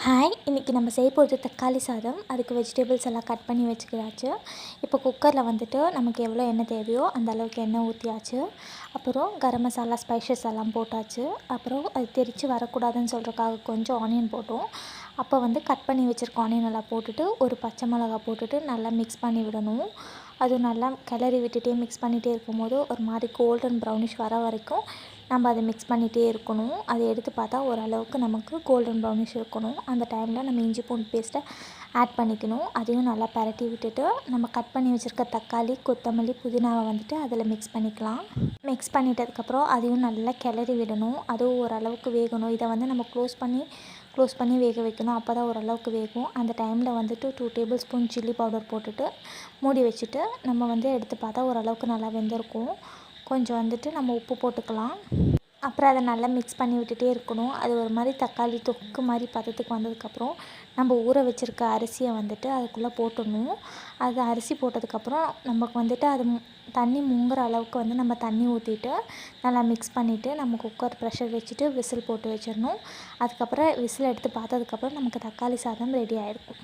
Hi, இன்றைக்கி நம்ம செய்ய போகிறது தக்காளி சாதம். அதுக்கு வெஜிடபிள்ஸ் எல்லாம் கட் பண்ணி வச்சுக்கிறாச்சு. இப்போ குக்கரில் வந்துட்டு நமக்கு எவ்வளோ எண்ணெய் தேவையோ அந்த அளவுக்கு எண்ணெய் ஊற்றியாச்சு. அப்புறம் கரம் மசாலா, ஸ்பைசஸ் எல்லாம் போட்டாச்சு. அப்புறம் அது தெரித்து வரக்கூடாதுன்னு சொல்கிறதுக்காக கொஞ்சம் ஆனியன் போட்டோம். அப்போ வந்து கட் பண்ணி வச்சுருக்க ஆனியன் எல்லாம் போட்டுட்டு ஒரு பச்சை மிளகா போட்டுட்டு நல்லா மிக்ஸ் பண்ணி விடணும். அது நல்லா கிளறி விட்டுட்டே மிக்ஸ் பண்ணிகிட்டே இருக்கும்போது ஒரு மாதிரி கோல்டன் ப்ரௌனிஷ் வர வரைக்கும் நம்ம அதை மிக்ஸ் பண்ணிகிட்டே இருக்கணும். அதை எடுத்து பார்த்தா ஓரளவுக்கு நமக்கு கோல்டன் ப்ரௌனிஷ் இருக்கணும். அந்த டைமில் நம்ம இஞ்சி பூண்டு பேஸ்ட்டை ஆட் பண்ணிக்கணும். அதையும் நல்லா பரட்டி விட்டுட்டு நம்ம கட் பண்ணி வச்சுருக்க தக்காளி, கொத்தமல்லி, புதினாவை வந்துட்டு அதில் மிக்ஸ் பண்ணிக்கலாம். மிக்ஸ் பண்ணிட்டதுக்கப்புறம் அதையும் நல்லா கிளறி விடணும். அதுவும் ஓரளவுக்கு வேகணும். இதை வந்து நம்ம க்ளோஸ் பண்ணி வேக வைக்கணும். அப்போ தான் ஓரளவுக்கு வேகும். அந்த டைமில் வந்துட்டு 2 டேபிள் ஸ்பூன் சில்லி பவுடர் போட்டுட்டு மூடி வச்சுட்டு நம்ம வந்து எடுத்து பார்த்தா ஓரளவுக்கு நல்லா வெந்திருக்கும். கொஞ்சம் வந்துட்டு நம்ம உப்பு போட்டுக்கலாம். அப்புறம் அதை நல்லா மிக்ஸ் பண்ணி விட்டுட்டே இருக்கணும். அது ஒரு மாதிரி தக்காளி தொக்கு மாதிரி பதத்துக்கு வந்ததுக்கப்புறம் நம்ம ஊற வச்சுருக்க அரிசியை வந்துட்டு அதுக்குள்ளே போட்டுடணும். அது அரிசி போட்டதுக்கப்புறம் நமக்கு வந்துட்டு அது தண்ணி முங்குற அளவுக்கு வந்து நம்ம தண்ணி ஊற்றிட்டு நல்லா மிக்ஸ் பண்ணிவிட்டு நம்ம குக்கர் ப்ரெஷர் வச்சுட்டு விசில் போட்டு வச்சிடணும். அதுக்கப்புறம் விசில் எடுத்து பார்த்ததுக்கப்புறம் நமக்கு தக்காளி சாதம் ரெடி ஆகிருக்கும்.